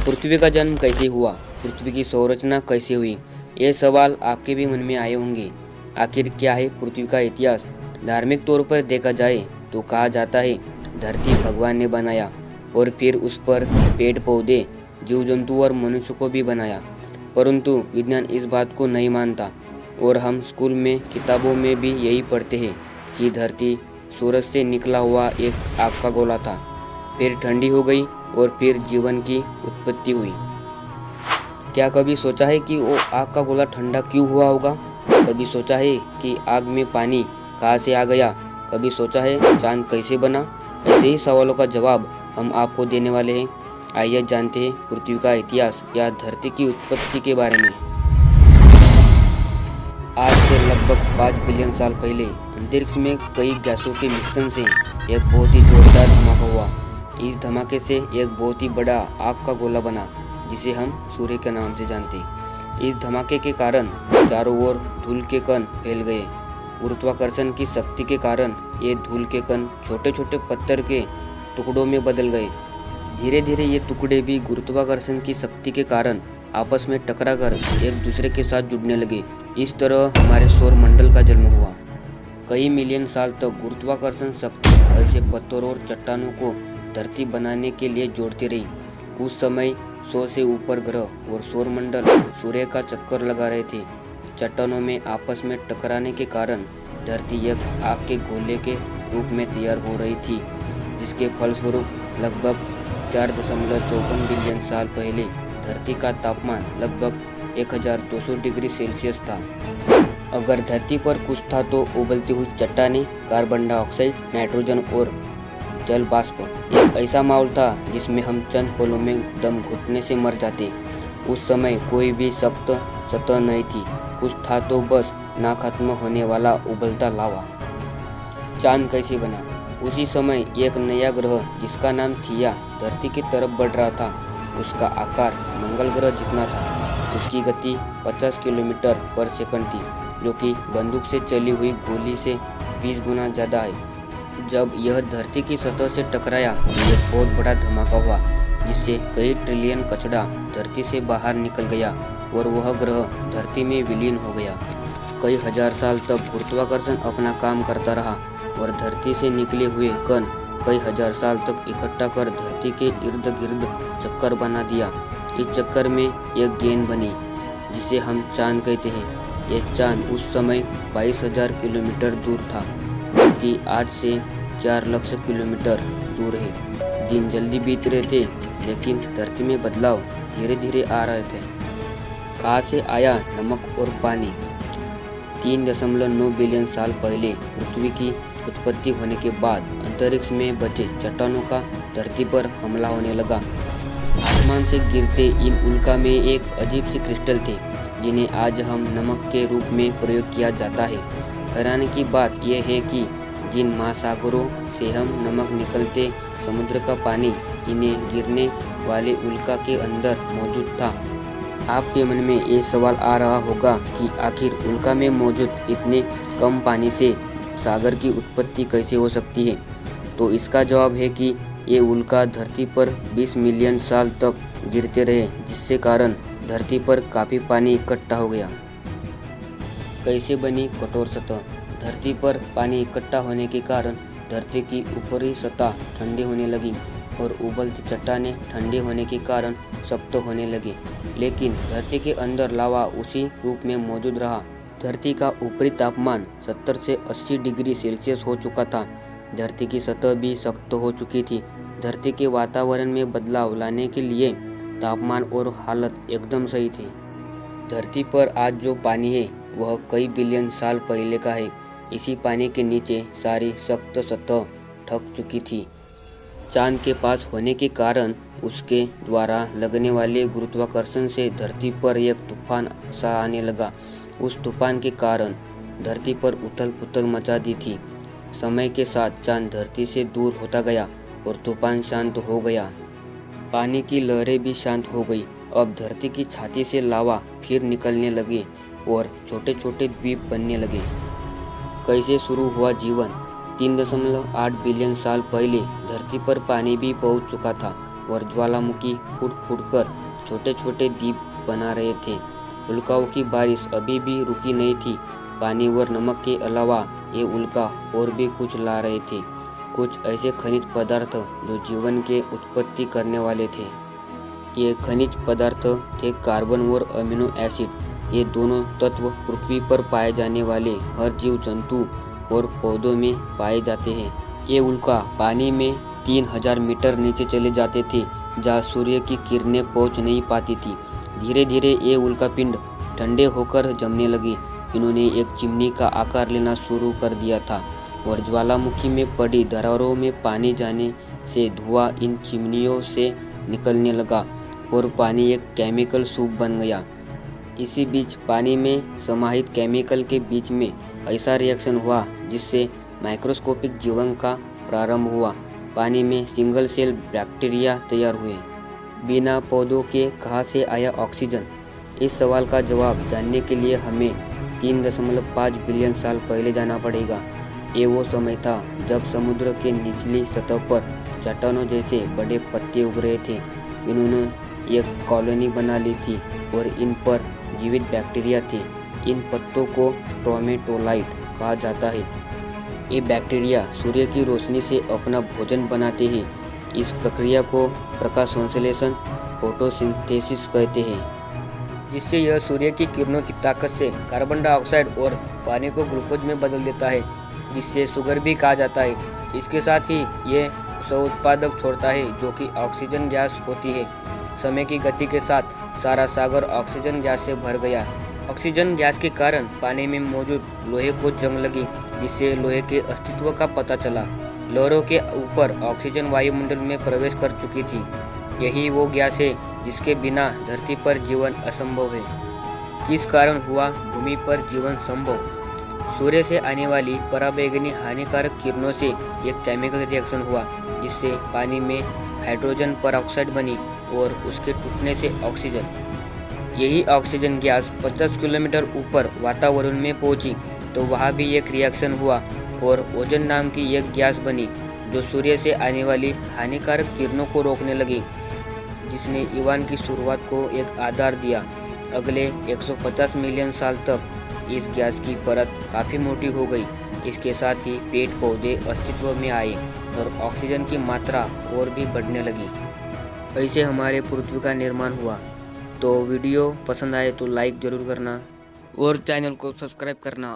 पृथ्वी का जन्म कैसे हुआ? पृथ्वी की संरचना कैसे हुई? ये सवाल आपके भी मन में आए होंगे। आखिर क्या है पृथ्वी का इतिहास? धार्मिक तौर पर देखा जाए तो कहा जाता है धरती भगवान ने बनाया और फिर उस पर पेड़ पौधे, जीव जंतु और मनुष्य को भी बनाया। परंतु विज्ञान इस बात को नहीं मानता और हम स्कूल में किताबों में भी यही पढ़ते हैं कि धरती सूरज से निकला हुआ एक आग का गोला था, फिर ठंडी हो गई और फिर जीवन की उत्पत्ति हुई। क्या कभी सोचा है कि वो आग का गोला ठंडा क्यों हुआ होगा? कभी सोचा है कि आग में पानी कहाँ से आ गया? कभी सोचा है चांद कैसे बना? ऐसे ही सवालों का जवाब हम आपको देने वाले हैं। आइए जानते हैं पृथ्वी का इतिहास या धरती की उत्पत्ति के बारे में। आज से लगभग 5 बिलियन साल पहले अंतरिक्ष में कई गैसों के मिश्रण से एक बहुत ही जोरदार धमाका हुआ। इस धमाके से एक बहुत ही बड़ा आग का गोला बना जिसे हम सूर्य के नाम से जानते हैं। इस धमाके के कारण चारों ओर धूल के कण फैल गए। गुरुत्वाकर्षण की शक्ति के कारण ये धूल के कण छोटे छोटे पत्थर के टुकड़ों में बदल गए। धीरे धीरे ये टुकड़े भी गुरुत्वाकर्षण की शक्ति के कारण आपस में टकराकर एक दूसरे के साथ जुड़ने लगे। इस तरह हमारे सौर मंडल का जन्म हुआ। कई मिलियन साल तक गुरुत्वाकर्षण शक्ति ऐसे पत्थरों और चट्टानों को धरती बनाने के लिए जोड़ती रही। उस समय 100 से ऊपर ग्रह और सौर मंडल सूर्य का चक्कर लगा रहे थे। चट्टानों में आपस में टकराने के कारण धरती एक आग के गोले के रूप में तैयार हो रही थी, जिसके फलस्वरूप लगभग 4.54 बिलियन साल पहले धरती का तापमान लगभग 1200 डिग्री सेल्सियस था। अगर धरती पर कुछ था तो उबलती हुई चट्टानें, कार्बन डाइऑक्साइड, नाइट्रोजन और जल बाष्प। एक ऐसा माहौल था जिसमें हम चंद पलों में दम घुटने से मर जाते। उस समय कोई भी सख्त सतह नहीं थी, कुछ था तो बस ना खत्म होने वाला उबलता लावा। चांद कैसे बना? उसी समय एक नया ग्रह जिसका नाम थिया धरती की तरफ बढ़ रहा था। उसका आकार मंगल ग्रह जितना था। उसकी गति 50 किलोमीटर पर सेकंड थी, जो कि बंदूक से चली हुई गोली से 20 गुना ज़्यादा है। जब यह धरती की सतह से टकराया तो एक बहुत बड़ा धमाका हुआ, जिससे कई ट्रिलियन कचरा धरती से बाहर निकल गया और वह ग्रह धरती में विलीन हो गया। कई हजार साल तक गुरुत्वाकर्षण अपना काम करता रहा और धरती से निकले हुए कण कई हजार साल तक इकट्ठा कर धरती के इर्द गिर्द चक्कर बना दिया। इस चक्कर में एक गेंद बनी जिसे हम चांद कहते हैं। यह चांद उस समय 22,000 किलोमीटर दूर था, जबकि आज से 4 लाख किलोमीटर दूर है। दिन जल्दी बीत रहे थे, लेकिन धरती में बदलाव धीरे धीरे आ रहे थे। कहाँ से आया नमक और पानी? 3.9 बिलियन साल पहले पृथ्वी की उत्पत्ति होने के बाद अंतरिक्ष में बचे चट्टानों का धरती पर हमला होने लगा। आसमान से गिरते इन उल्का में एक अजीब सी क्रिस्टल थे, जिन्हें आज हम नमक के रूप में प्रयोग किया जाता है। हैरानी की बात यह है कि जिन महासागरों से हम नमक निकलते समुद्र का पानी इन्हें गिरने वाले उल्का के अंदर मौजूद था। आपके मन में ये सवाल आ रहा होगा कि आखिर उल्का में मौजूद इतने कम पानी से सागर की उत्पत्ति कैसे हो सकती है? तो इसका जवाब है कि ये उल्का धरती पर 20 मिलियन साल तक गिरते रहे, जिससे कारण धरती पर काफ़ी पानी इकट्ठा हो गया। कैसे बनी कठोर सतह? धरती पर पानी इकट्ठा होने के कारण धरती की ऊपरी सतह ठंडी होने लगी और उबलती चट्टानें ठंडे होने के कारण सख्त होने लगे। लेकिन धरती के अंदर लावा उसी रूप में मौजूद रहा। धरती का ऊपरी तापमान 70 से 80 डिग्री सेल्सियस हो चुका था। धरती की सतह भी सख्त हो चुकी थी। धरती के वातावरण में बदलाव लाने के लिए तापमान और हालत एकदम सही थे। धरती पर आज जो पानी है वह कई बिलियन साल पहले का है। इसी पानी के नीचे सारी सख्त सतह ढक चुकी थी। चांद के पास होने के कारण उसके द्वारा लगने वाले गुरुत्वाकर्षण से धरती पर एक तूफान सा आने लगा। उस तूफान के कारण धरती पर उथल पुथल मचा दी थी। समय के साथ चांद धरती से दूर होता गया और तूफान शांत हो गया। पानी की लहरें भी शांत हो गई। अब धरती की छाती से लावा फिर निकलने लगे और छोटे छोटे द्वीप बनने लगे। कैसे शुरू हुआ जीवन? 3.8 बिलियन साल पहले धरती पर पानी भी पहुंच चुका था। और ज्वालामुखी फूट फूटकर छोटे छोटे द्वीप बना रहे थे। उल्काओं की बारिश अभी भी रुकी नहीं थी। पानी और नमक के अलावा ये उल्का और भी कुछ ला रहे थे, कुछ ऐसे खनिज पदार्थ जो जीवन के उत्पत्ति करने वाले थे। ये खनिज पदार्थ थे कार्बन और अमीनो एसिड। ये दोनों तत्व पृथ्वी पर पाए जाने वाले हर जीव जंतु और पौधों में पाए जाते हैं। ये उल्का पानी में 3000 मीटर नीचे चले जाते थे, जहाँ सूर्य की किरणें पहुंच नहीं पाती थी। धीरे धीरे ये उल्कापिंड ठंडे होकर जमने लगे। इन्होंने एक चिमनी का आकार लेना शुरू कर दिया था और ज्वालामुखी में पड़ी दरारों में पानी जाने से धुआं इन चिमनियों से निकलने लगा और पानी एक केमिकल सूप बन गया। इसी बीच पानी में समाहित केमिकल के बीच में ऐसा रिएक्शन हुआ जिससे माइक्रोस्कोपिक जीवन का प्रारंभ हुआ। पानी में सिंगल सेल बैक्टीरिया तैयार हुए। बिना पौधों के कहाँ से आया ऑक्सीजन? इस सवाल का जवाब जानने के लिए हमें 3.5 बिलियन साल पहले जाना पड़ेगा। ये वो समय था जब समुद्र के निचली सतह पर चट्टानों जैसे बड़े पत्ते उग रहे थे। इन्होंने एक कॉलोनी बना ली थी और इन पर जीवित बैक्टीरिया थे। इन पत्तों को स्ट्रोमेटोलाइट कहा जाता है। ये बैक्टीरिया सूर्य की रोशनी से अपना भोजन बनाते हैं। इस प्रक्रिया को प्रकाश संश्लेषण फोटोसिंथेसिस कहते हैं, जिससे यह सूर्य की किरणों की ताकत से कार्बन डाइऑक्साइड और पानी को ग्लूकोज में बदल देता है, जिससे शुगर भी कहा जाता है। इसके साथ ही ये सह-उत्पादक छोड़ता है जो कि ऑक्सीजन गैस होती है। समय की गति के साथ सारा सागर ऑक्सीजन गैस से भर गया। ऑक्सीजन गैस के कारण पानी में मौजूद लोहे को जंग लगी, जिससे लोहे के अस्तित्व का पता चला। लहरों के ऊपर ऑक्सीजन वायुमंडल में प्रवेश कर चुकी थी। यही वो गैस है जिसके बिना धरती पर जीवन असंभव है। किस कारण हुआ भूमि पर जीवन संभव? सूर्य से आने वाली पराबैंगनी हानिकारक किरणों से एक केमिकल रिएक्शन हुआ, जिससे पानी में हाइड्रोजन परऑक्साइड बनी और उसके टूटने से ऑक्सीजन। यही ऑक्सीजन गैस 50 किलोमीटर ऊपर वातावरण में पहुंची तो वहाँ भी एक रिएक्शन हुआ और ओजोन नाम की एक गैस बनी जो सूर्य से आने वाली हानिकारक किरणों को रोकने लगी, जिसने ईवान की शुरुआत को एक आधार दिया। अगले 150 मिलियन साल तक इस गैस की परत काफ़ी मोटी हो गई। इसके साथ ही पेड़ पौधे अस्तित्व में आए और ऑक्सीजन की मात्रा और भी बढ़ने लगी। ऐसे हमारे पृथ्वी का निर्माण हुआ। तो वीडियो पसंद आए तो लाइक ज़रूर करना और चैनल को सब्सक्राइब करना।